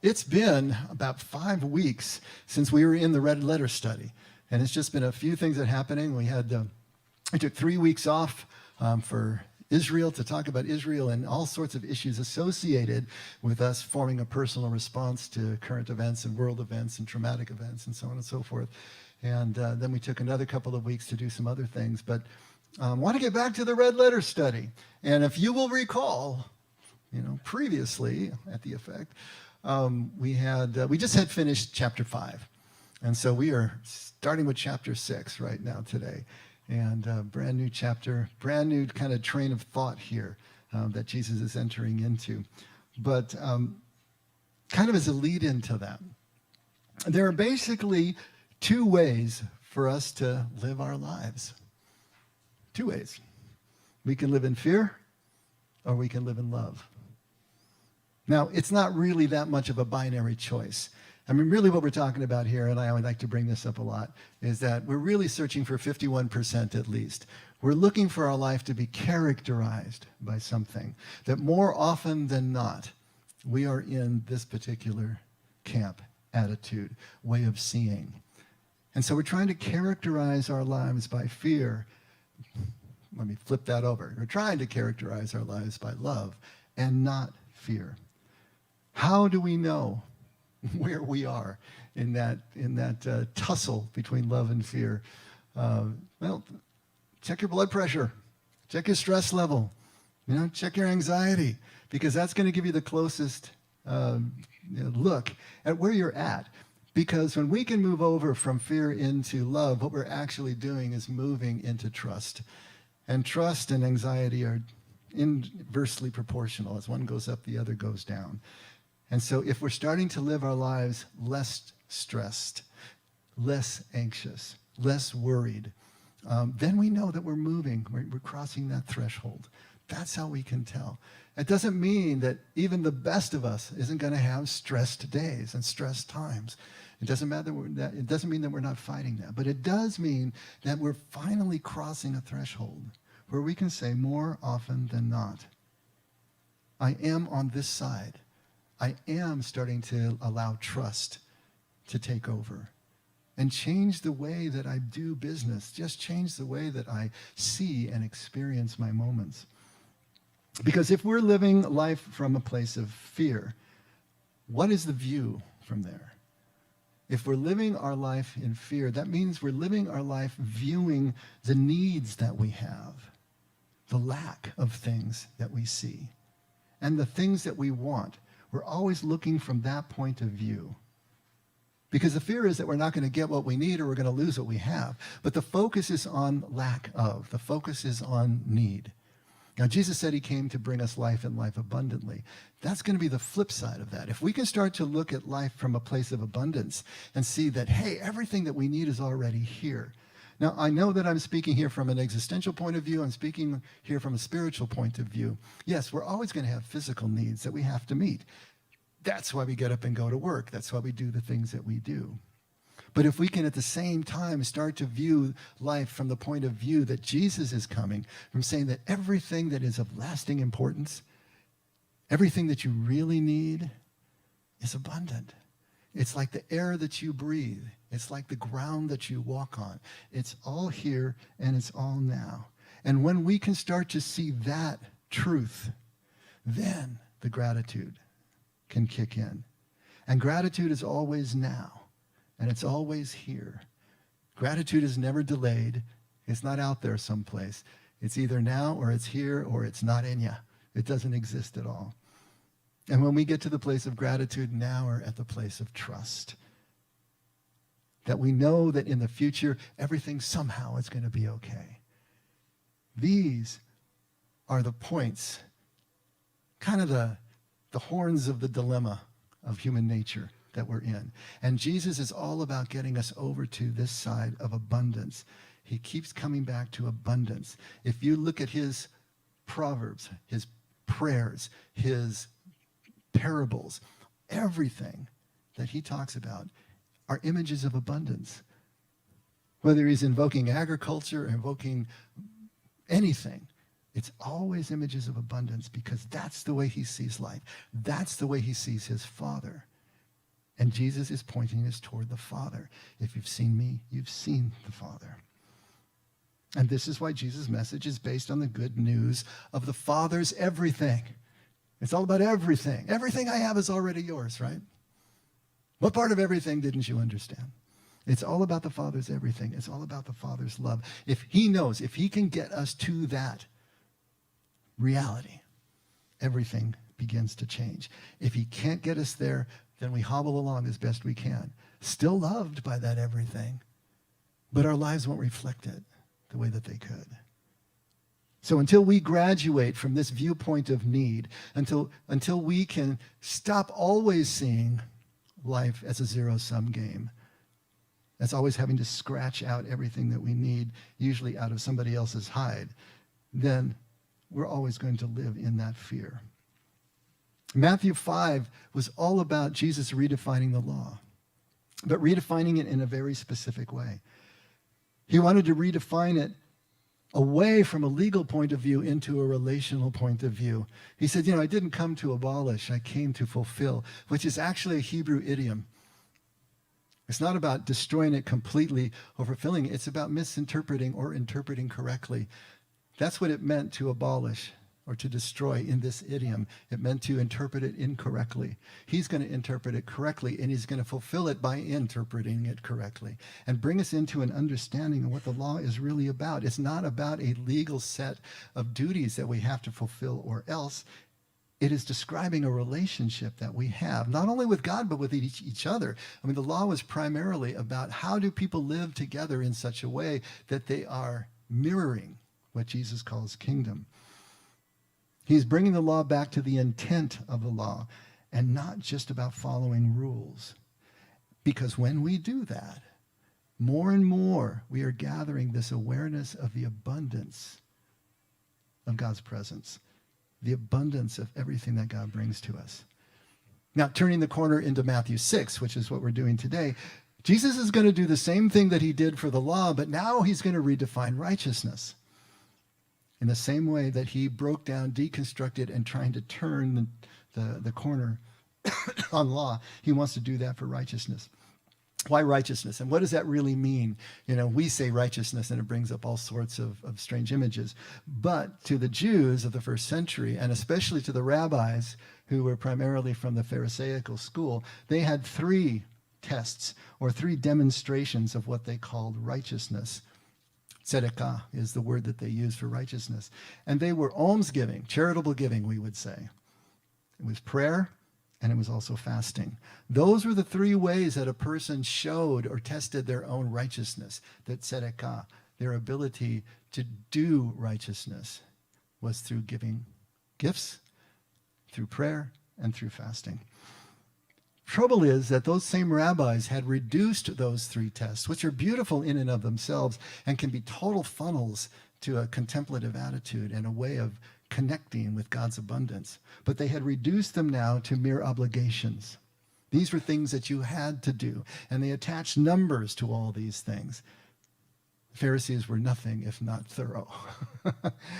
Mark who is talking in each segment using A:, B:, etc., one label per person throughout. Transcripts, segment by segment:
A: It's been about 5 weeks since we were in the red letter study, and it's just been a few things that are happening. We took 3 weeks off for Israel to talk about Israel and all sorts of issues associated with us forming a personal response to current events and world events and traumatic events and so on and so forth. And then we took another couple of weeks to do some other things. But I want to get back to the red letter study. And if you will recall, previously at the effect, we just had finished chapter 5. And so we are starting with chapter 6 right now today. And brand new chapter, brand new kind of train of thought here that Jesus is entering into. But kind of as a lead into that, there are basically 2 ways for us to live our lives. 2 ways. We can live in fear, or we can live in love. Now, it's not really that much of a binary choice. I mean, really what we're talking about here, and I would like to bring this up a lot, is that we're really searching for 51% at least. We're looking for our life to be characterized by something that more often than not, we are in this particular camp, attitude, way of seeing. And so we're trying to characterize our lives by fear. Let me flip that over. We're trying to characterize our lives by love and not fear. How do we know where we are in that tussle between love and fear? Well, check your blood pressure, check your stress level, check your anxiety, because that's going to give you the closest look at where you're at. Because when we can move over from fear into love, what we're actually doing is moving into trust. And trust and anxiety are inversely proportional. As one goes up, the other goes down. And so if we're starting to live our lives less stressed, less anxious, less worried, then we know that we're moving, we're crossing that threshold. That's how we can tell. It doesn't mean that even the best of us isn't going to have stressed days and stressed times. It doesn't mean that we're not fighting that, but it does mean that we're finally crossing a threshold where we can say more often than not, I am on this side. I am starting to allow trust to take over and change the way that I do business, just change the way that I see and experience my moments. Because if we're living life from a place of fear, what is the view from there? If we're living our life in fear, that means we're living our life viewing the needs that we have, the lack of things that we see, and the things that we want. We're always looking from that point of view. Because the fear is that we're not going to get what we need or we're going to lose what we have. But the focus is on lack of. The focus is on need. Now, Jesus said he came to bring us life and life abundantly. That's going to be the flip side of that. If we can start to look at life from a place of abundance and see that, hey, everything that we need is already here. Now, I know that I'm speaking here from an existential point of view. I'm speaking here from a spiritual point of view. Yes, we're always going to have physical needs that we have to meet. That's why we get up and go to work. That's why we do the things that we do. But if we can at the same time start to view life from the point of view that Jesus is coming, from saying that everything that is of lasting importance, everything that you really need is abundant. It's like the air that you breathe. It's like the ground that you walk on. It's all here and it's all now. And when we can start to see that truth, then the gratitude can kick in. And gratitude is always now. And it's always here. Gratitude is never delayed. It's not out there someplace. It's either now or it's here or it's not in you. It doesn't exist at all. And when we get to the place of gratitude, now we're at the place of trust. That we know that in the future, everything somehow is going to be okay. These are the points, kind of the horns of the dilemma of human nature that we're in. And Jesus is all about getting us over to this side of abundance. He keeps coming back to abundance. If you look at his proverbs, his prayers, his parables, everything that he talks about are images of abundance. Whether he's invoking agriculture, invoking anything, it's always images of abundance because that's the way he sees life. That's the way he sees his Father. And Jesus is pointing us toward the Father. If you've seen me, you've seen the Father. And this is why Jesus' message is based on the good news of the Father's everything. It's all about everything. Everything I have is already yours, right? What part of everything didn't you understand? It's all about the Father's everything. It's all about the Father's love. If he knows, if he can get us to that reality, everything begins to change. If he can't get us there, then we hobble along as best we can, still loved by that everything, but our lives won't reflect it the way that they could. So until we graduate from this viewpoint of need, until we can stop always seeing life as a zero-sum game, that's always having to scratch out everything that we need, usually out of somebody else's hide, then we're always going to live in that fear. Matthew 5 was all about Jesus redefining the law, but redefining it in a very specific way. He wanted to redefine it away from a legal point of view into a relational point of view. He said, I didn't come to abolish, I came to fulfill, which is actually a Hebrew idiom. It's not about destroying it completely or fulfilling it. It's about misinterpreting or interpreting correctly. That's what it meant to abolish or to destroy in this idiom. It meant to interpret it incorrectly. He's going to interpret it correctly, and he's going to fulfill it by interpreting it correctly and bring us into an understanding of what the law is really about. It's not about a legal set of duties that we have to fulfill or else. It is describing a relationship that we have, not only with God, but with each other. I mean, the law was primarily about how do people live together in such a way that they are mirroring what Jesus calls kingdom. He's bringing the law back to the intent of the law and not just about following rules. Because when we do that, more and more we are gathering this awareness of the abundance of God's presence, the abundance of everything that God brings to us. Now, turning the corner into Matthew 6, which is what we're doing today, Jesus is going to do the same thing that he did for the law, but now he's going to redefine righteousness. In the same way that he broke down, deconstructed, and trying to turn the corner on law, he wants to do that for righteousness. Why righteousness? And what does that really mean? We say righteousness and it brings up all sorts of strange images. But to the Jews of the first century, and especially to the rabbis who were primarily from the Pharisaical school, they had three tests or three demonstrations of what they called righteousness. Tzedakah is the word that they use for righteousness. And they were almsgiving, charitable giving, we would say. It was prayer, and it was also fasting. Those were the three ways that a person showed or tested their own righteousness, that tzedakah, their ability to do righteousness, was through giving gifts, through prayer, and through fasting. Trouble is that those same rabbis had reduced those three tests, which are beautiful in and of themselves and can be total funnels to a contemplative attitude and a way of connecting with God's abundance. But they had reduced them now to mere obligations. These were things that you had to do, and they attached numbers to all these things. Pharisees were nothing if not thorough,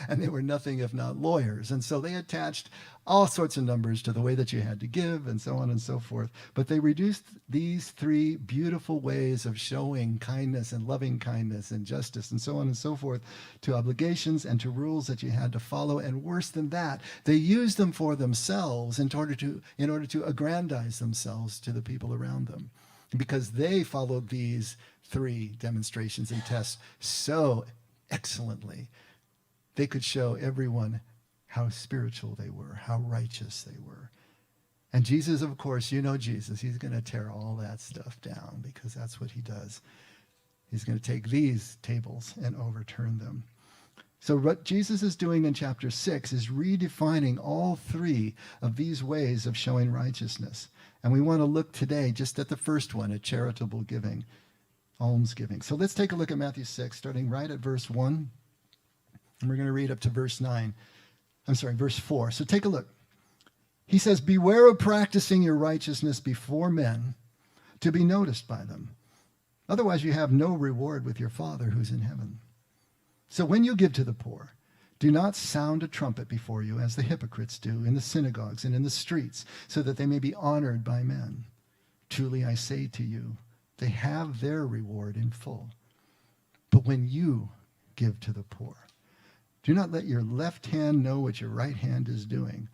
A: and they were nothing if not lawyers. And so they attached all sorts of numbers to the way that you had to give and so on and so forth. But they reduced these three beautiful ways of showing kindness and loving kindness and justice and so on and so forth to obligations and to rules that you had to follow. And worse than that, they used them for themselves in order to aggrandize themselves to the people around them, because they followed these three demonstrations and tests so excellently. They could show everyone how spiritual they were, how righteous they were. And Jesus, of course, Jesus, he's going to tear all that stuff down, because that's what he does. He's going to take these tables and overturn them. So what Jesus is doing in chapter 6 is redefining all three of these ways of showing righteousness. And we want to look today just at the first one, at charitable giving, almsgiving. So let's take a look at Matthew 6, starting right at verse 1. And we're going to read up to verse 4. So take a look. He says, "Beware of practicing your righteousness before men to be noticed by them. Otherwise you have no reward with your Father who's in heaven. So when you give to the poor, do not sound a trumpet before you, as the hypocrites do in the synagogues and in the streets, so that they may be honored by men. Truly I say to you, they have their reward in full. But when you give to the poor, do not let your left hand know what your right hand is doing,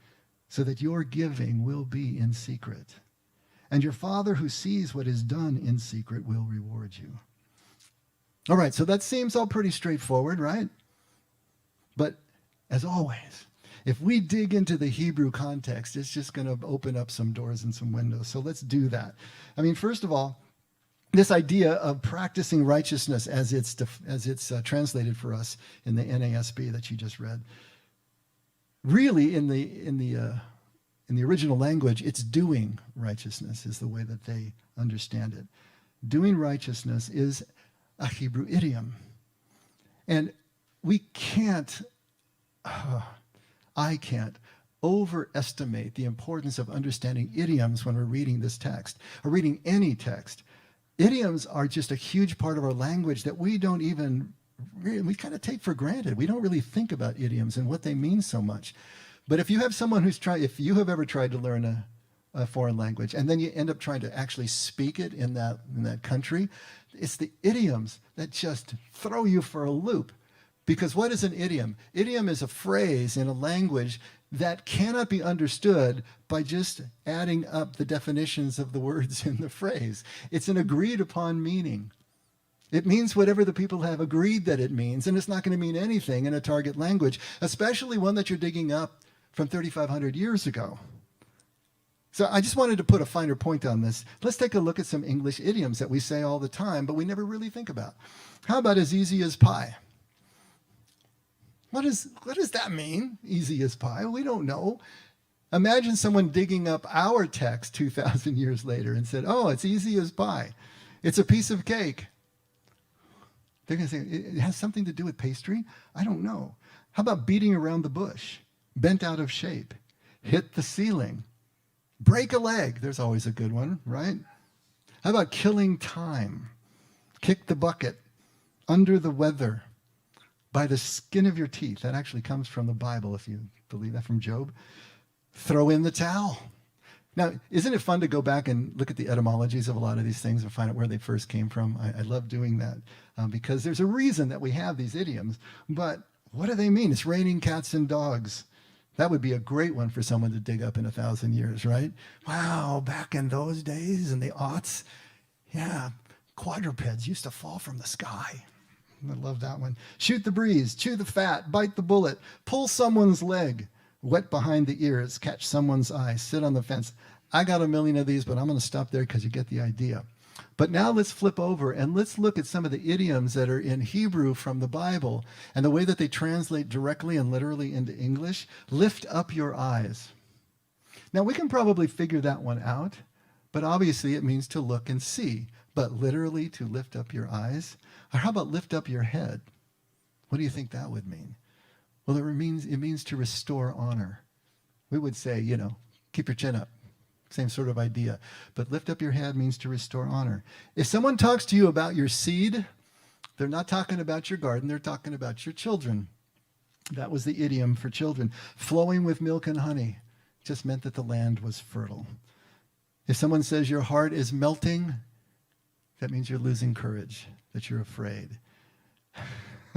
A: so that your giving will be in secret. And your Father who sees what is done in secret will reward you. All right, so that seems all pretty straightforward, right? But as always, if we dig into the Hebrew context, it's just going to open up some doors and some windows. So let's do that. I mean, first of all, this idea of practicing righteousness as it's translated for us in the NASB that you just read, really in the original language, it's doing righteousness is the way that they understand it. Doing righteousness is a Hebrew idiom. And we can't, I can't overestimate the importance of understanding idioms when we're reading this text, or reading any text. Idioms are just a huge part of our language that we don't even, we kind of take for granted. We don't really think about idioms and what they mean so much. But if you have someone if you have ever tried to learn a foreign language and then you end up trying to actually speak it in that country, it's the idioms that just throw you for a loop. Because what is an idiom? Idiom is a phrase in a language that cannot be understood by just adding up the definitions of the words in the phrase. It's an agreed upon meaning. It means whatever the people have agreed that it means, and it's not going to mean anything in a target language, especially one that you're digging up from 3,500 years ago. So I just wanted to put a finer point on this. Let's take a look at some English idioms that we say all the time, but we never really think about. How about as easy as pie? What does that mean, easy as pie? We don't know. Imagine someone digging up our text 2,000 years later and said, oh, it's easy as pie. It's a piece of cake. They're going to say, it has something to do with pastry? I don't know. How about beating around the bush? Bent out of shape. Hit the ceiling. Break a leg. There's always a good one, right? How about killing time? Kick the bucket. Under the weather. By the skin of your teeth. That actually comes from the Bible, if you believe that, from Job. Throw in the towel. Now, isn't it fun to go back and look at the etymologies of a lot of these things and find out where they first came from? I love doing that because there's a reason that we have these idioms. But what do they mean? It's raining cats and dogs. That would be a great one for someone to dig up in 1,000 years, right? Wow, back in those days, in the aughts, yeah, quadrupeds used to fall from the sky. I love that one. Shoot the breeze, chew the fat, bite the bullet, pull someone's leg, wet behind the ears, catch someone's eye, sit on the fence. I got a million of these, but I'm going to stop there because you get the idea. But now let's flip over and let's look at some of the idioms that are in Hebrew from the Bible and the way that they translate directly and literally into English. Lift up your eyes. Now, we can probably figure that one out, but obviously it means to look and see. But literally to lift up your eyes? Or how about lift up your head? What do you think that would mean? Well, it means to restore honor. We would say, keep your chin up. Same sort of idea. But lift up your head means to restore honor. If someone talks to you about your seed, they're not talking about your garden, they're talking about your children. That was the idiom for children. Flowing with milk and honey just meant that the land was fertile. If someone says your heart is melting, that means you're losing courage, that you're afraid.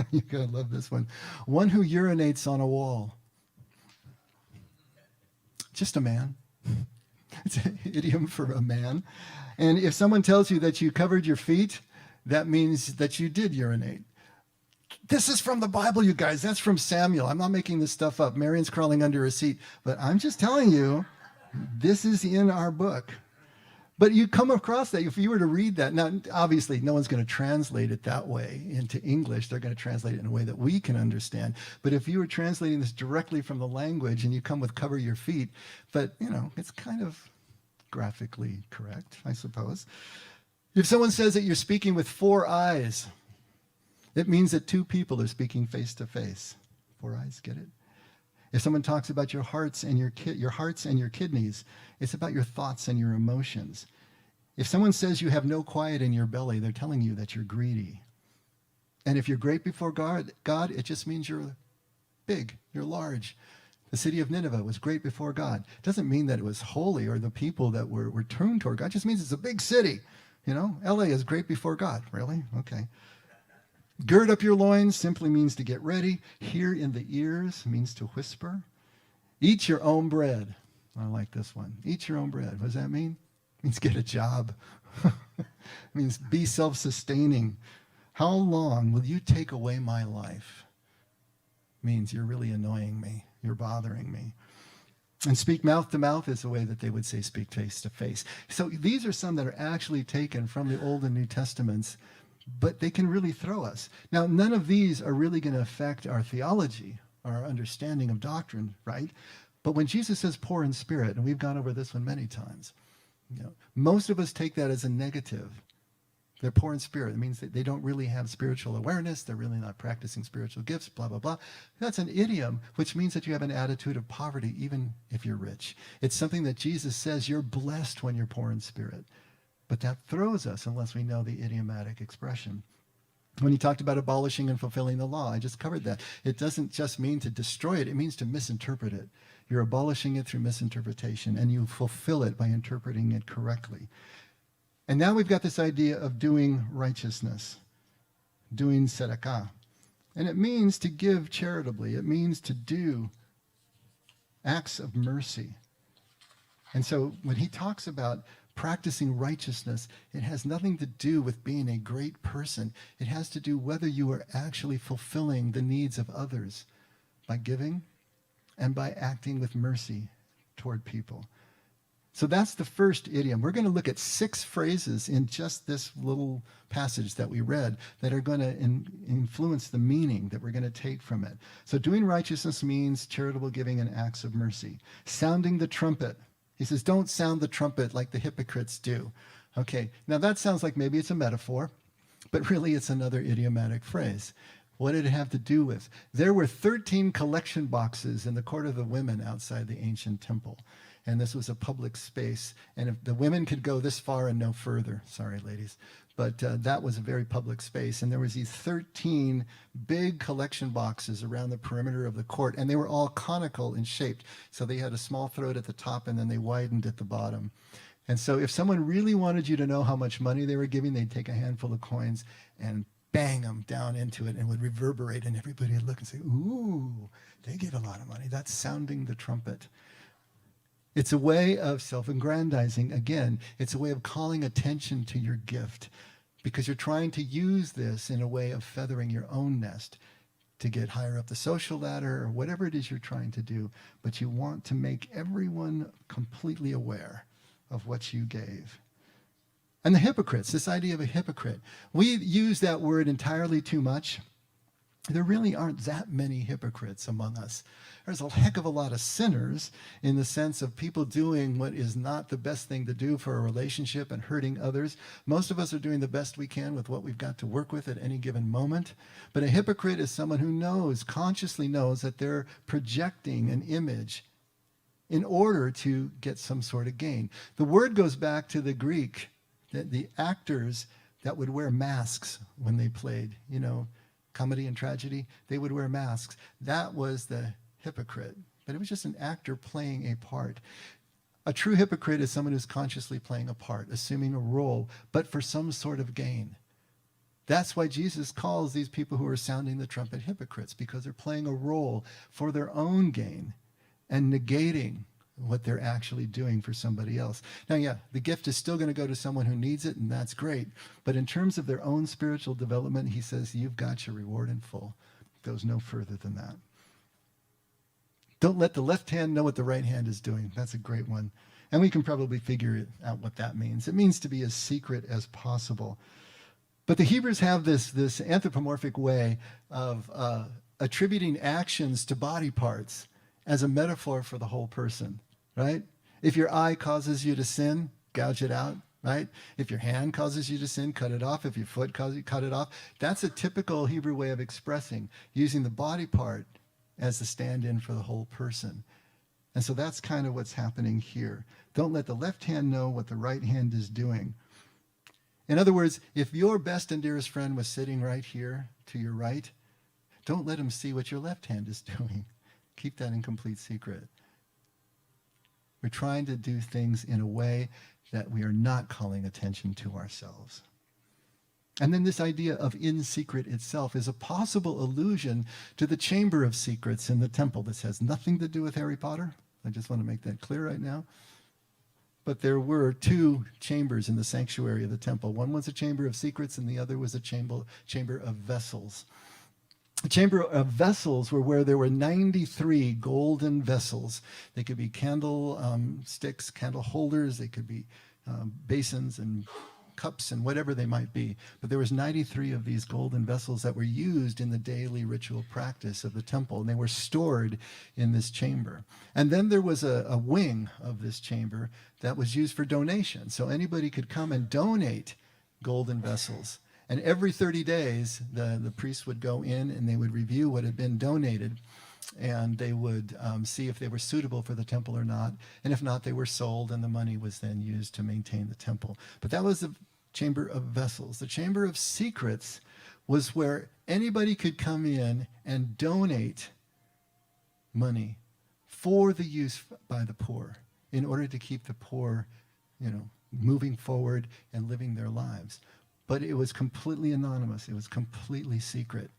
A: You're going to love this one. One who urinates on a wall. Just a man. It's an idiom for a man. And if someone tells you that you covered your feet, that means that you did urinate. This is from the Bible, you guys. That's from Samuel. I'm not making this stuff up. Marion's crawling under a seat. But I'm just telling you, this is in our book. But you come across that, if you were to read that, now obviously no one's going to translate it that way into English. They're going to translate it in a way that we can understand. But if you were translating this directly from the language and you come with cover your feet, but it's kind of graphically correct, I suppose. If someone says that you're speaking with four eyes, it means that two people are speaking face to face. Four eyes, get it? If someone talks about your hearts and your kidneys, it's about your thoughts and your emotions. If someone says you have no quiet in your belly, they're telling you that you're greedy. And if you're great before God, it just means you're big, you're large. The city of Nineveh was great before God. Doesn't mean that it was holy or the people that were turned toward God. It just means it's a big city. You know, LA is great before God. Really? Okay. Gird up your loins simply means to get ready. Hear in the ears means to whisper. Eat your own bread. I like this one. Eat your own bread. What does that mean? It means get a job. It means be self-sustaining. How long will you take away my life? It means you're really annoying me. You're bothering me. And speak mouth to mouth is the way that they would say speak face to face. So these are some that are actually taken from the Old and New Testaments, but they can really throw us. Now, none of these are really going to affect our theology, our understanding of doctrine, right? But when Jesus says poor in spirit, and we've gone over this one many times, you know, most of us take that as a negative. They're poor in spirit. It means that they don't really have spiritual awareness. They're really not practicing spiritual gifts, blah, blah, blah. That's an idiom, which means that you have an attitude of poverty, even if you're rich. It's something that Jesus says you're blessed when you're poor in spirit. But that throws us unless we know the idiomatic expression. When he talked about abolishing and fulfilling the law, I just covered that. It doesn't just mean to destroy it. It means to misinterpret it. You're abolishing it through misinterpretation, and you fulfill it by interpreting it correctly. And now we've got this idea of doing righteousness, doing tzedakah. And it means to give charitably. It means to do acts of mercy. And so when he talks about practicing righteousness, it has nothing to do with being a great person. It has to do whether you are actually fulfilling the needs of others by giving and by acting with mercy toward people. So that's the first idiom. We're going to look at 6 phrases in just this little passage that we read that are going to influence the meaning that we're going to take from it. So doing righteousness means charitable giving and acts of mercy. Sounding the trumpet. He says, don't sound the trumpet like the hypocrites do. Okay, now that sounds like maybe it's a metaphor, but really it's another idiomatic phrase. What did it have to do with? There were 13 collection boxes in the court of the women outside the ancient temple. And this was a public space. And if the women could go this far and no further. Sorry, ladies. But that was a very public space. And there was these 13 big collection boxes around the perimeter of the court. And they were all conical in shape. So they had a small throat at the top, and then they widened at the bottom. And so if someone really wanted you to know how much money they were giving, they'd take a handful of coins and bang them down into it, and would reverberate. And everybody would look and say, ooh, they gave a lot of money. That's sounding the trumpet. It's a way of self-aggrandizing. Again, it's a way of calling attention to your gift because you're trying to use this in a way of feathering your own nest to get higher up the social ladder or whatever it is you're trying to do. But you want to make everyone completely aware of what you gave. And the hypocrites, this idea of a hypocrite. We use that word entirely too much. There really aren't that many hypocrites among us. There's a heck of a lot of sinners in the sense of people doing what is not the best thing to do for a relationship and hurting others. Most of us are doing the best we can with what we've got to work with at any given moment. But a hypocrite is someone who knows, consciously knows, that they're projecting an image in order to get some sort of gain. The word goes back to the Greek, the actors that would wear masks when they played, you know, comedy and tragedy, they would wear masks. That was the hypocrite. But it was just an actor playing a part. A true hypocrite is someone who's consciously playing a part, assuming a role, but for some sort of gain. That's why Jesus calls these people who are sounding the trumpet hypocrites, because they're playing a role for their own gain and negating what they're actually doing for somebody else. Now, yeah, the gift is still going to go to someone who needs it, and that's great. But in terms of their own spiritual development, he says, you've got your reward in full. It goes no further than that. Don't let the left hand know what the right hand is doing. That's a great one. And we can probably figure out what that means. It means to be as secret as possible. But the Hebrews have this anthropomorphic way of attributing actions to body parts as a metaphor for the whole person, right? If your eye causes you to sin, gouge it out, right? If your hand causes you to sin, cut it off. If your foot causes you, cut it off. That's a typical Hebrew way of expressing, using the body part as the stand-in for the whole person. And so that's kind of what's happening here. Don't let the left hand know what the right hand is doing. In other words, if your best and dearest friend was sitting right here to your right, don't let him see what your left hand is doing. Keep that in complete secret. We're trying to do things in a way that we are not calling attention to ourselves. And then this idea of in secret itself is a possible allusion to the chamber of secrets in the temple. This has nothing to do with Harry Potter. I just want to make that clear right now. But there were two chambers in the sanctuary of the temple. One was a chamber of secrets, and the other was a chamber of vessels. The chamber of vessels were where there were 93 golden vessels. They could be candle sticks, candle holders. They could be basins and cups and whatever they might be. But there was 93 of these golden vessels that were used in the daily ritual practice of the temple, and they were stored in this chamber. And then there was a wing of this chamber that was used for donation. So anybody could come and donate golden vessels. And every 30 days, the priests would go in and they would review what had been donated, and they would see if they were suitable for the temple or not. And if not, they were sold, and the money was then used to maintain the temple. But that was the chamber of vessels. The chamber of secrets was where anybody could come in and donate money for the use by the poor in order to keep the poor, moving forward and living their lives. But it was completely anonymous. It was completely secret.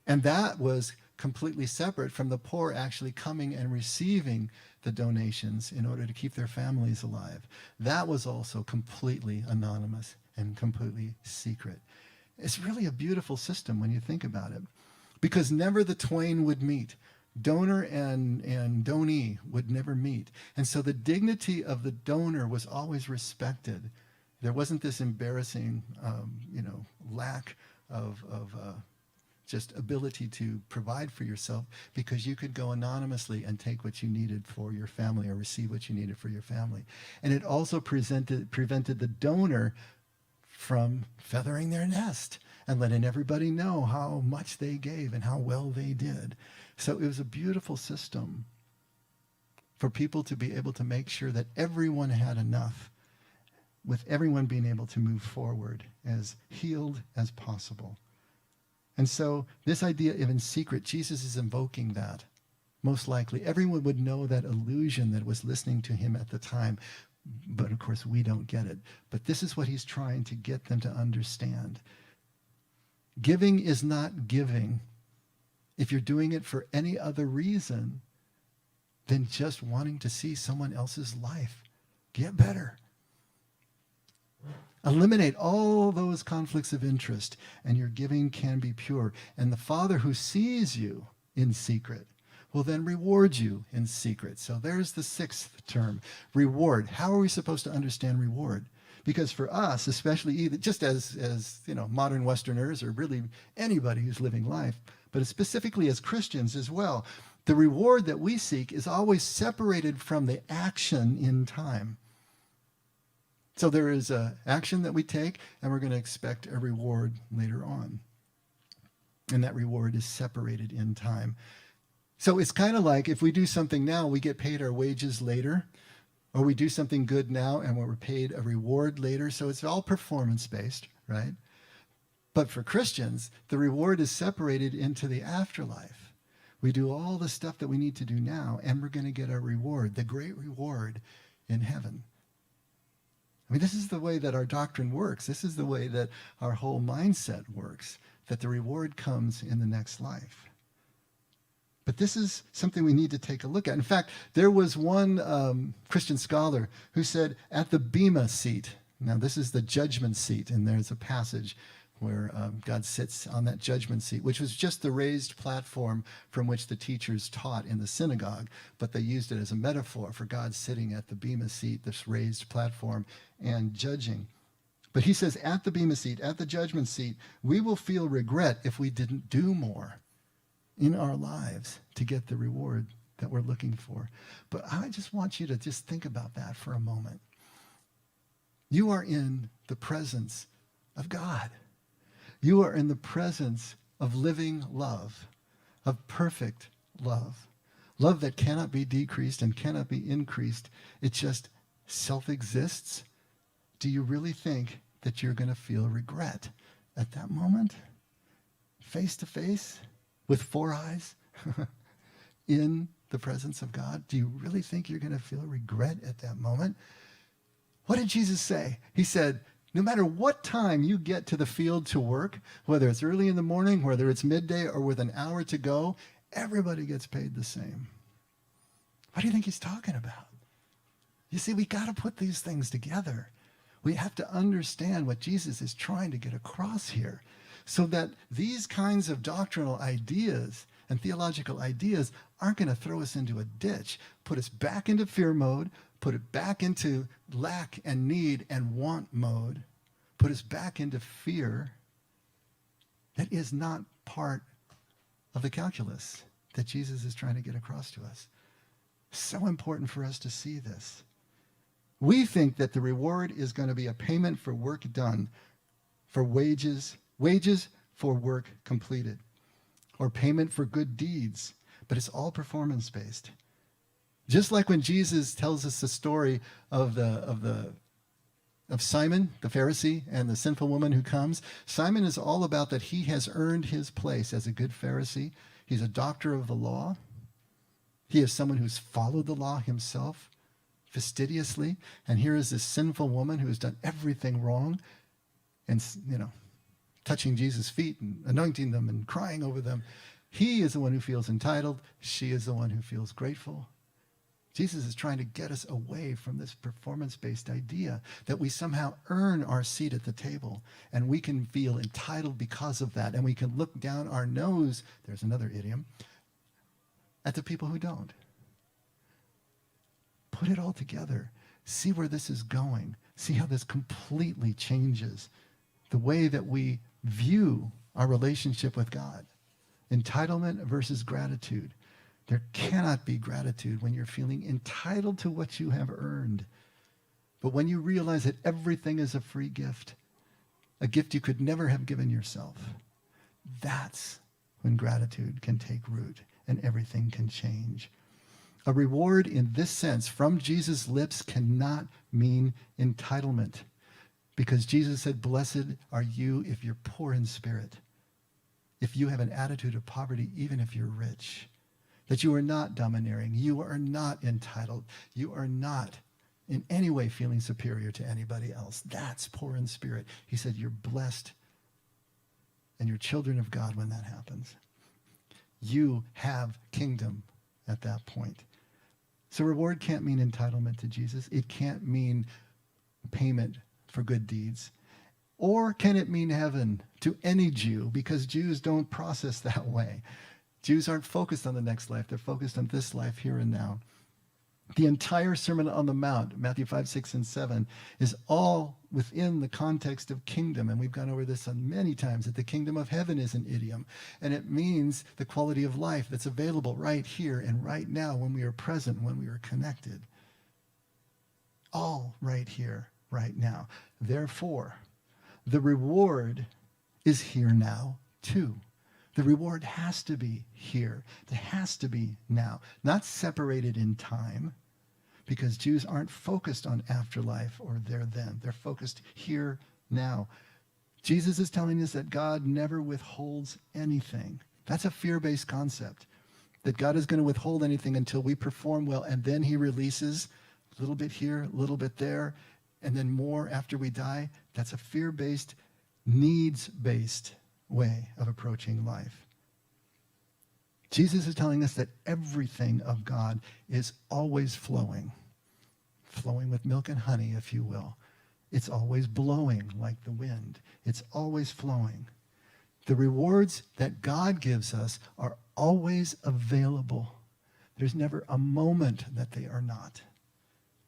A: And that was completely separate from the poor actually coming and receiving the donations in order to keep their families alive. That was also completely anonymous and completely secret. It's really a beautiful system when you think about it, because never the twain would meet. Donor and donee would never meet. And so the dignity of the donor was always respected. There wasn't this embarrassing, lack of just ability to provide for yourself, because you could go anonymously and take what you needed for your family or receive what you needed for your family. And it also prevented the donor from feathering their nest and letting everybody know how much they gave and how well they did. So it was a beautiful system for people to be able to make sure that everyone had enough, with everyone being able to move forward as healed as possible. And so this idea of in secret, Jesus is invoking that. Most likely, everyone would know that illusion that was listening to him at the time. But of course, we don't get it. But this is what he's trying to get them to understand. Giving is not giving if you're doing it for any other reason than just wanting to see someone else's life get better. Eliminate all those conflicts of interest, and your giving can be pure. And the Father who sees you in secret will then reward you in secret. So there's the sixth term, reward. How are we supposed to understand reward? Because for us, especially just as modern Westerners, or really anybody who's living life, but specifically as Christians as well, the reward that we seek is always separated from the action in time. So there is an action that we take, and we're going to expect a reward later on. And that reward is separated in time. So it's kind of like if we do something now, we get paid our wages later, or we do something good now and we're paid a reward later. So it's all performance-based, right? But for Christians, the reward is separated into the afterlife. We do all the stuff that we need to do now, and we're going to get our reward, the great reward in heaven. I mean, this is the way that our doctrine works. This is the way that our whole mindset works, that the reward comes in the next life. But this is something we need to take a look at. In fact, there was one Christian scholar who said, at the Bema seat, now this is the judgment seat, and there's a passage where God sits on that judgment seat, which was just the raised platform from which the teachers taught in the synagogue, but they used it as a metaphor for God sitting at the Bema seat, this raised platform, and judging. But he says, at the Bema seat, at the judgment seat, we will feel regret if we didn't do more in our lives to get the reward that we're looking for. But I just want you to just think about that for a moment. You are in the presence of God. You are in the presence of living love, of perfect love. Love that cannot be decreased and cannot be increased. It just self-exists. Do you really think that you're going to feel regret at that moment? Face to face? With four eyes? in the presence of God? Do you really think you're going to feel regret at that moment? What did Jesus say? He said, no matter what time you get to the field to work, whether it's early in the morning, whether it's midday, or with an hour to go, everybody gets paid the same. What do you think he's talking about? You see, we got to put these things together. We have to understand what Jesus is trying to get across here so that these kinds of doctrinal ideas and theological ideas aren't going to throw us into a ditch, put us back into fear mode, put it back into lack and need and want mode, put us back into fear that is not part of the calculus that Jesus is trying to get across to us. So important for us to see this. We think that the reward is going to be a payment for work done, for wages for work completed, or payment for good deeds, but it's all performance-based. Just like when Jesus tells us the story of Simon, the Pharisee, and the sinful woman who comes. Simon is all about that he has earned his place as a good Pharisee. He's a doctor of the law. He is someone who's followed the law himself fastidiously. And here is this sinful woman who has done everything wrong and, touching Jesus' feet and anointing them and crying over them. He is the one who feels entitled. She is the one who feels grateful. Jesus is trying to get us away from this performance-based idea that we somehow earn our seat at the table and we can feel entitled because of that, and we can look down our nose, there's another idiom, at the people who don't. Put it all together. See where this is going. See how this completely changes the way that we view our relationship with God. Entitlement versus gratitude. There cannot be gratitude when you're feeling entitled to what you have earned. But when you realize that everything is a free gift, a gift you could never have given yourself, that's when gratitude can take root and everything can change. A reward in this sense from Jesus' lips cannot mean entitlement, because Jesus said, "Blessed are you if you're poor in spirit, if you have an attitude of poverty, even if you're rich." That you are not domineering, you are not entitled, you are not in any way feeling superior to anybody else. That's poor in spirit. He said you're blessed and you're children of God when that happens. You have kingdom at that point. So reward can't mean entitlement to Jesus. It can't mean payment for good deeds. Or can it mean heaven to any Jew? Because Jews don't process that way. Jews aren't focused on the next life. They're focused on this life here and now. The entire Sermon on the Mount, Matthew 5, 6, and 7, is all within the context of kingdom. And we've gone over this on many times, that the kingdom of heaven is an idiom. And it means the quality of life that's available right here and right now when we are present, when we are connected. All right here, right now. Therefore, the reward is here now too. The reward has to be here. It has to be now, not separated in time, because Jews aren't focused on afterlife or there then. They're focused here now. Jesus is telling us that God never withholds anything. That's a fear-based concept, that God is going to withhold anything until we perform well, and then he releases a little bit here, a little bit there, and then more after we die. That's a fear-based, needs-based way of approaching life. Jesus is telling us that everything of God is always flowing with milk and honey, if you will. It's always blowing like the wind. It's always flowing. The rewards that God gives us are always available. There's never a moment that they are not.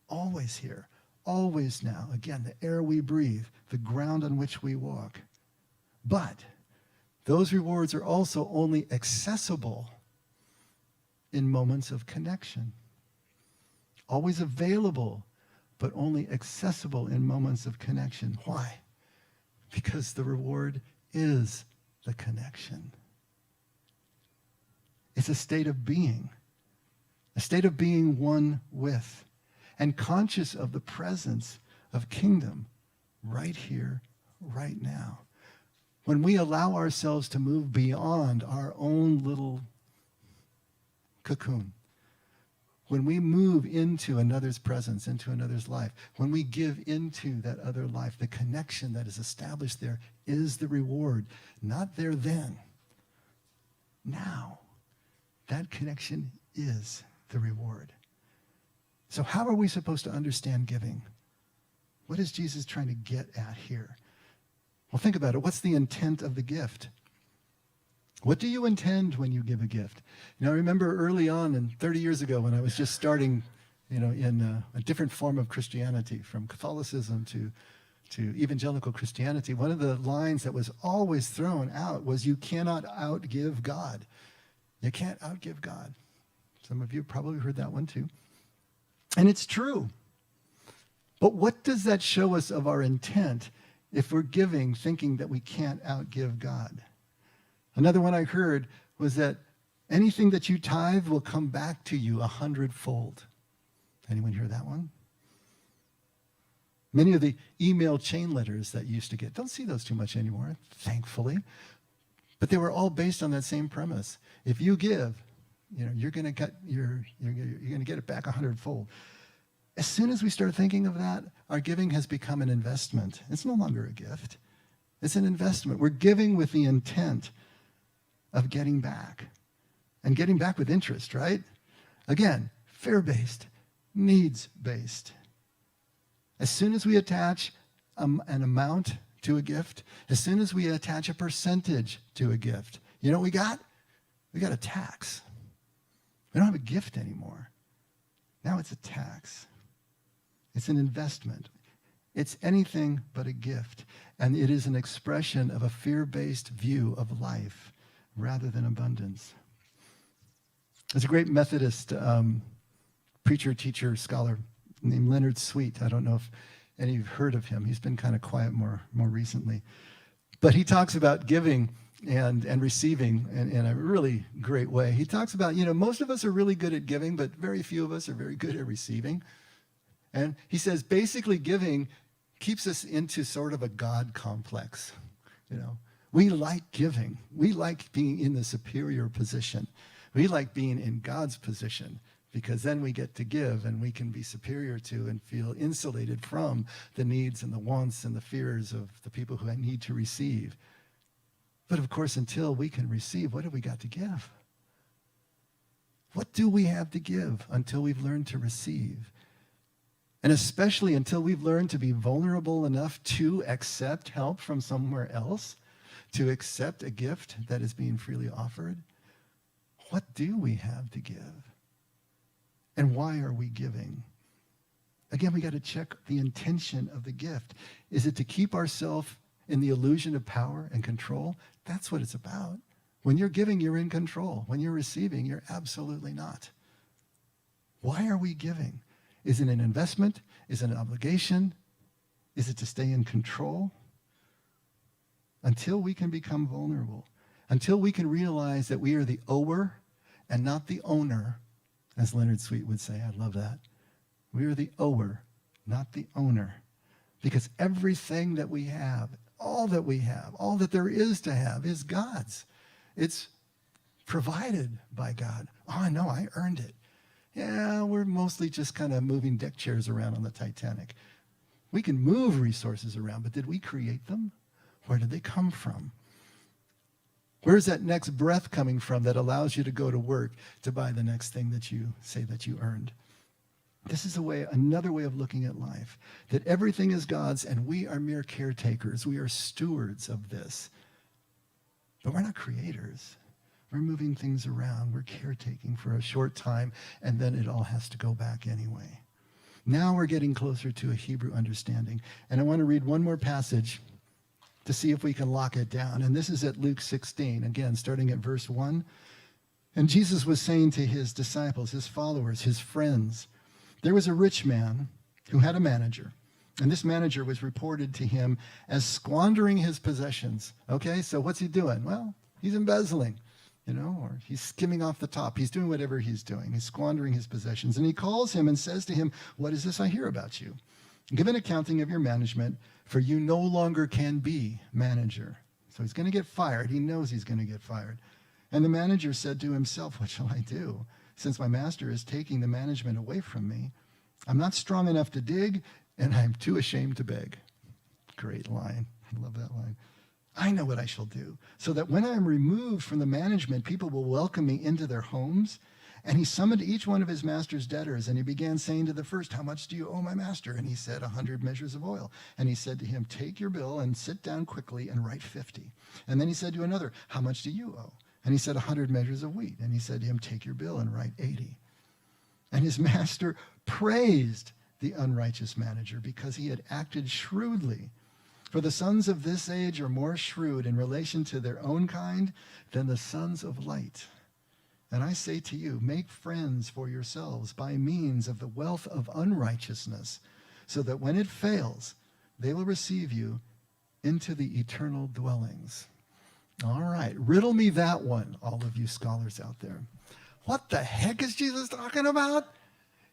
A: Always here, always now. Again, the air we breathe, the ground on which we walk. But those rewards are also only accessible in moments of connection. Always available, but only accessible in moments of connection. Why? Because the reward is the connection. It's a state of being one with, and conscious of the presence of kingdom right here, right now. When we allow ourselves to move beyond our own little cocoon. When we move into another's presence, into another's life, when we give into that other life, the connection that is established there is the reward. Not there then. Now. That connection is the reward. So how are we supposed to understand giving? What is Jesus trying to get at here? Well, think about it. What's the intent of the gift? What do you intend when you give a gift? I remember early on, and 30 years ago, when I was just starting, in a different form of Christianity, from Catholicism to evangelical Christianity, one of the lines that was always thrown out was, you cannot outgive God. You can't outgive God. Some of you probably heard that one too. And it's true. But what does that show us of our intent if we're giving thinking that we can't outgive God? Another one I heard was that anything that you tithe will come back to you 100-fold. Anyone hear that one? Many of the email chain letters that you used to get, don't see those too much anymore, thankfully. But they were all based on that same premise. If you give, you're going to get it back 100-fold. As soon as we start thinking of that, our giving has become an investment. It's no longer a gift. It's an investment. We're giving with the intent of getting back. And getting back with interest, right? Again, fear-based, needs-based. As soon as we attach an amount to a gift, as soon as we attach a percentage to a gift, you know what we got? We got a tax. We don't have a gift anymore. Now it's a tax. It's an investment. It's anything but a gift. And it is an expression of a fear-based view of life rather than abundance. There's a great Methodist preacher, teacher, scholar named Leonard Sweet. I don't know if any of you have heard of him. He's been kind of quiet more recently. But he talks about giving and receiving in a really great way. He talks about, most of us are really good at giving, but very few of us are very good at receiving. And he says basically giving keeps us into sort of a God complex. We like giving. We like being in the superior position. We like being in God's position, because then we get to give and we can be superior to and feel insulated from the needs and the wants and the fears of the people who need to receive. But of course, until we can receive, what have we got to give? What do we have to give until we've learned to receive? And especially until we've learned to be vulnerable enough to accept help from somewhere else, to accept a gift that is being freely offered. What do we have to give? And why are we giving? Again, we got to check the intention of the gift. Is it to keep ourselves in the illusion of power and control? That's what it's about. When you're giving, you're in control. When you're receiving, you're absolutely not. Why are we giving? Is it an investment? Is it an obligation? Is it to stay in control? Until we can become vulnerable, until we can realize that we are the ower and not the owner, as Leonard Sweet would say. I love that. We are the ower, not the owner. Because everything that we have, all that there is to have is God's. It's provided by God. Oh, I know, I earned it. Yeah, we're mostly just kind of moving deck chairs around on the Titanic. We can move resources around, but did we create them? Where did they come from? Where's that next breath coming from that allows you to go to work to buy the next thing that you say that you earned? This is another way of looking at life, that everything is God's and we are mere caretakers. We are stewards of this. But we're not creators. We're moving things around. We're caretaking for a short time, and then it all has to go back anyway. Now we're getting closer to a Hebrew understanding. And I want to read one more passage to see if we can lock it down. And this is at Luke 16, again, starting at verse 1. And Jesus was saying to his disciples, his followers, his friends, there was a rich man who had a manager. And this manager was reported to him as squandering his possessions. Okay, so what's he doing? Well, he's embezzling, or he's skimming off the top. He's doing whatever he's doing. He's squandering his possessions. And he calls him and says to him, what is this I hear about you? Give an accounting of your management, for you no longer can be manager. So he's going to get fired. He knows he's going to get fired. And the manager said to himself, what shall I do, since my master is taking the management away from me. I'm not strong enough to dig, and I'm too ashamed to beg. Great line. I love that line. I know what I shall do, so that when I am removed from the management, people will welcome me into their homes. And he summoned each one of his master's debtors, and he began saying to the first, how much do you owe my master? And he said, 100 measures of oil. And he said to him, take your bill and sit down quickly and write 50. And then he said to another, how much do you owe? And he said, 100 measures of wheat. And he said to him, take your bill and write 80. And his master praised the unrighteous manager because he had acted shrewdly. For the sons of this age are more shrewd in relation to their own kind than the sons of light. And I say to you, make friends for yourselves by means of the wealth of unrighteousness, so that when it fails, they will receive you into the eternal dwellings. All right, riddle me that one, all of you scholars out there. What the heck is Jesus talking about?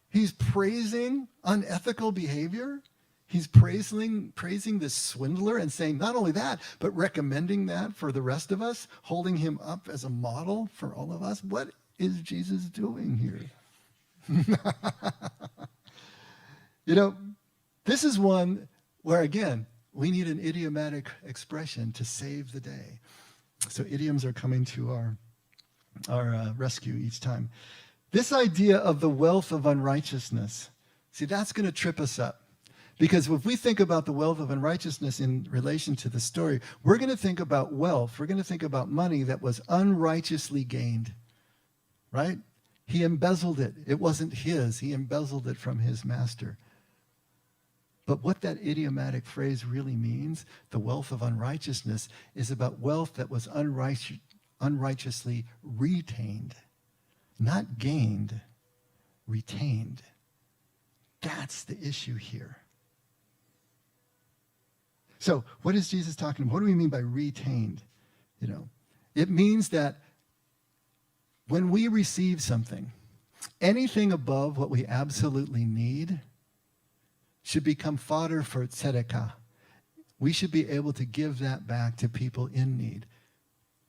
A: He's praising unethical behavior. He's praising this swindler and saying not only that, but recommending that for the rest of us, holding him up as a model for all of us. What is Jesus doing here? This is one where, again, we need an idiomatic expression to save the day. So idioms are coming to our rescue each time. This idea of the wealth of unrighteousness, see, that's going to trip us up. Because if we think about the wealth of unrighteousness in relation to the story, we're going to think about wealth. We're going to think about money that was unrighteously gained, right? He embezzled it. It wasn't his. He embezzled it from his master. But what that idiomatic phrase really means, the wealth of unrighteousness, is about wealth that was unrighteously retained. Not gained, retained. That's the issue here. So what is Jesus talking about? What do we mean by retained? It means that when we receive something, anything above what we absolutely need should become fodder for tzedakah. We should be able to give that back to people in need.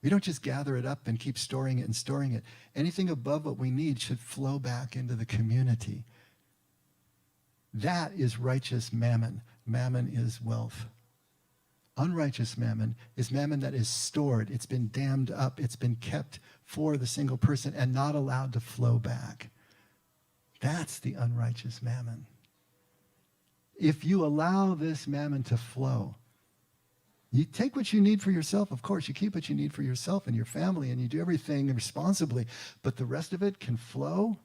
A: We don't just gather it up and keep storing it and storing it. Anything above what we need should flow back into the community. That is righteous mammon. Mammon is wealth. Unrighteous mammon is mammon that is stored. It's been dammed up. It's been kept for the single person and not allowed to flow back. That's the unrighteous mammon. If you allow this mammon to flow, you take what you need for yourself, of course. You keep what you need for yourself and your family, and you do everything responsibly, but the rest of it can flow.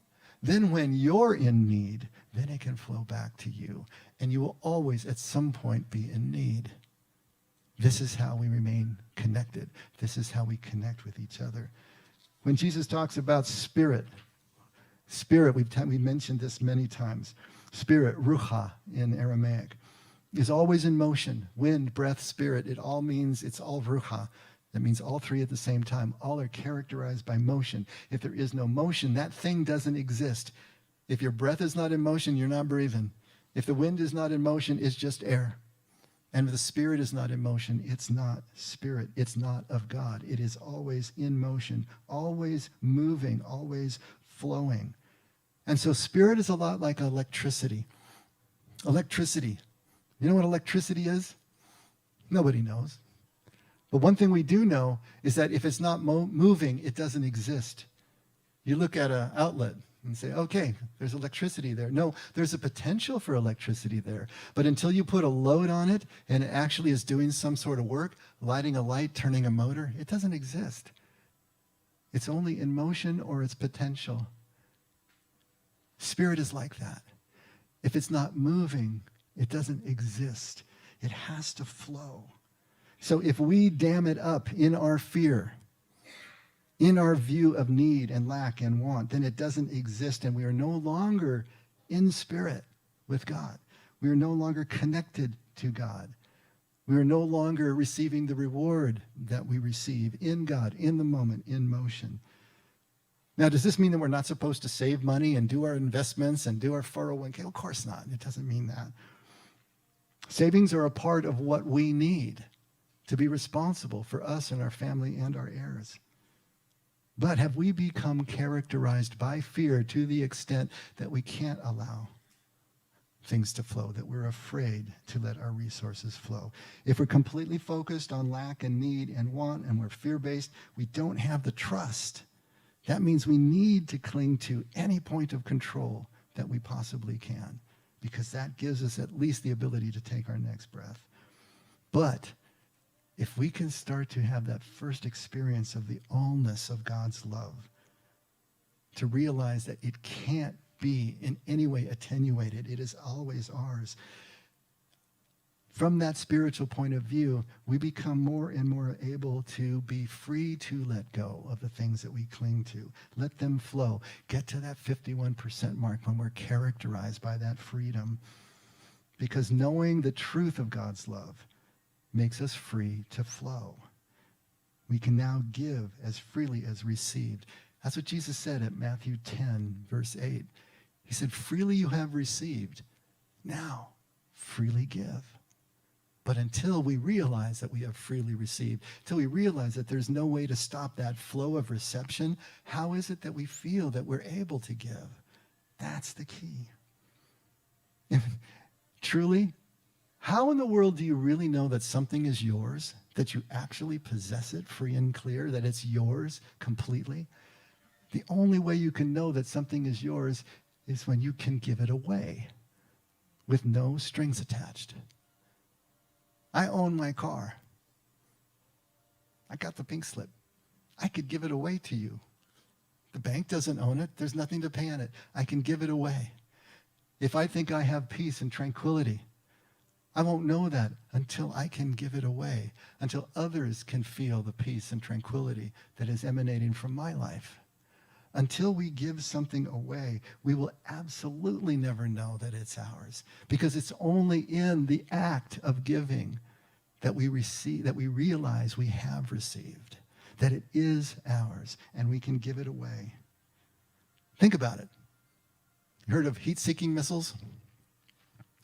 A: Then when you're in need, then it can flow back to you. And you will always, at some point, be in need. This is how we remain connected. This is how we connect with each other. When Jesus talks about spirit, we mentioned this many times. Spirit, rucha in Aramaic, is always in motion. Wind, breath, spirit, it's all rucha. That means all three at the same time. All are characterized by motion. If there is no motion, that thing doesn't exist. If your breath is not in motion, you're not breathing. If the wind is not in motion, it's just air. And if the spirit is not in motion, it's not spirit. It's not of God. It is always in motion, always moving, always flowing. And so spirit is a lot like electricity. Electricity. You know what electricity is? Nobody knows. But one thing we do know is that if it's not moving, it doesn't exist. You look at an outlet and say, okay, there's electricity there. No, there's a potential for electricity there. But until you put a load on it and it actually is doing some sort of work, lighting a light, turning a motor, it doesn't exist. It's only in motion or its potential. Spirit is like that. If it's not moving, it doesn't exist. It has to flow. So if we dam it up in our fear, in our view of need and lack and want, then it doesn't exist, and we are no longer in spirit with God. We are no longer connected to God. We are no longer receiving the reward that we receive in God, in the moment, in motion. Now, does this mean that we're not supposed to save money and do our investments and do our 401k? Of course not. It doesn't mean that. Savings are a part of what we need to be responsible for us and our family and our heirs. But have we become characterized by fear to the extent that we can't allow things to flow, that we're afraid to let our resources flow? If we're completely focused on lack and need and want, and we're fear-based, we don't have the trust. That means we need to cling to any point of control that we possibly can, because that gives us at least the ability to take our next breath. But if we can start to have that first experience of the allness of God's love, to realize that it can't be in any way attenuated, it is always ours. From that spiritual point of view, we become more and more able to be free to let go of the things that we cling to. Let them flow. Get to that 51% mark when we're characterized by that freedom. Because knowing the truth of God's love makes us free to flow. We can now give as freely as received. That's what Jesus said at Matthew 10, verse 8. He said, freely you have received. Now, freely give. But until we realize that we have freely received, until we realize that there's no way to stop that flow of reception, how is it that we feel that we're able to give? That's the key. Truly, how in the world do you really know that something is yours, that you actually possess it free and clear, that it's yours completely? The only way you can know that something is yours is when you can give it away with no strings attached. I own my car. I got the pink slip. I could give it away to you. The bank doesn't own it. There's nothing to pay on it. I can give it away. If I think I have peace and tranquility, I won't know that until I can give it away, until others can feel the peace and tranquility that is emanating from my life. Until we give something away, we will absolutely never know that it's ours, because it's only in the act of giving that we receive, that we realize we have received, that it is ours, and we can give it away. Think about it. You heard of heat-seeking missiles?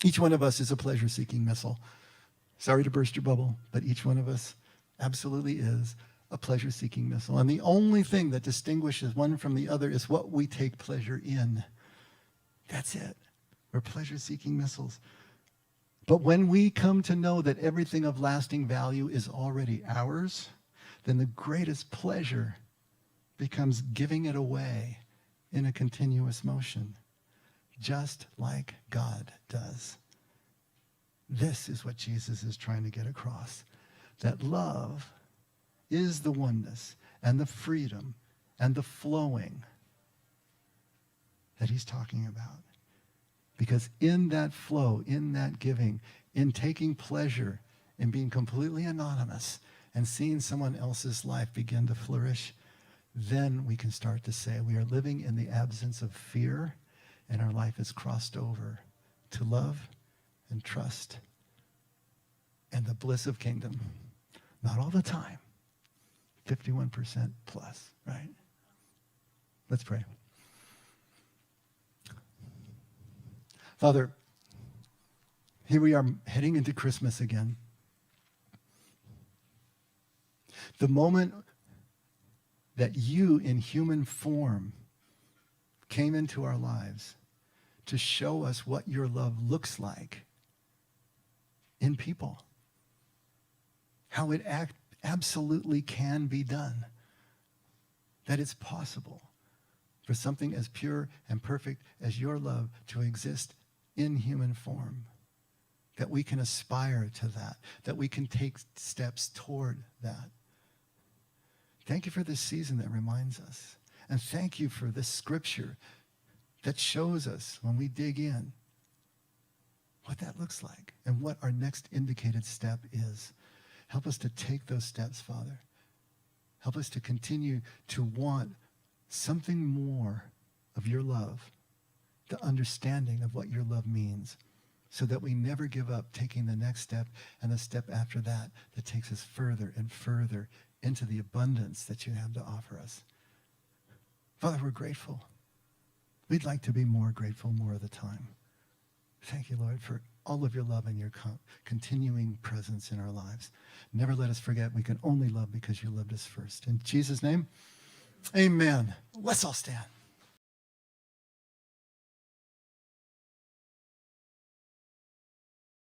A: Each one of us is a pleasure-seeking missile. Sorry to burst your bubble, but each one of us absolutely is a pleasure-seeking missile. And the only thing that distinguishes one from the other is what we take pleasure in. That's it. We're pleasure-seeking missiles. But when we come to know that everything of lasting value is already ours, then the greatest pleasure becomes giving it away in a continuous motion, just like God does. This is what Jesus is trying to get across, that love is the oneness and the freedom and the flowing that he's talking about. Because in that flow, in that giving, in taking pleasure in being completely anonymous and seeing someone else's life begin to flourish, then we can start to say we are living in the absence of fear, and our life is crossed over to love and trust and the bliss of kingdom. Not all the time. 51% plus, right? Let's pray. Father, here we are heading into Christmas again. The moment that you in human form came into our lives to show us what your love looks like in people, how it absolutely can be done, that it's possible for something as pure and perfect as your love to exist in human form, that we can aspire to that, that we can take steps toward that. Thank you for this season that reminds us. And thank you for this scripture that shows us when we dig in what that looks like and what our next indicated step is. Help us to take those steps, Father. Help us to continue to want something more of your love, the understanding of what your love means, so that we never give up taking the next step and the step after that that takes us further and further into the abundance that you have to offer us. Father, we're grateful. We'd like to be more grateful more of the time. Thank you, Lord, for all of your love and your continuing presence in our lives. Never let us forget we can only love because you loved us first. In Jesus' name, Amen. Let's all stand.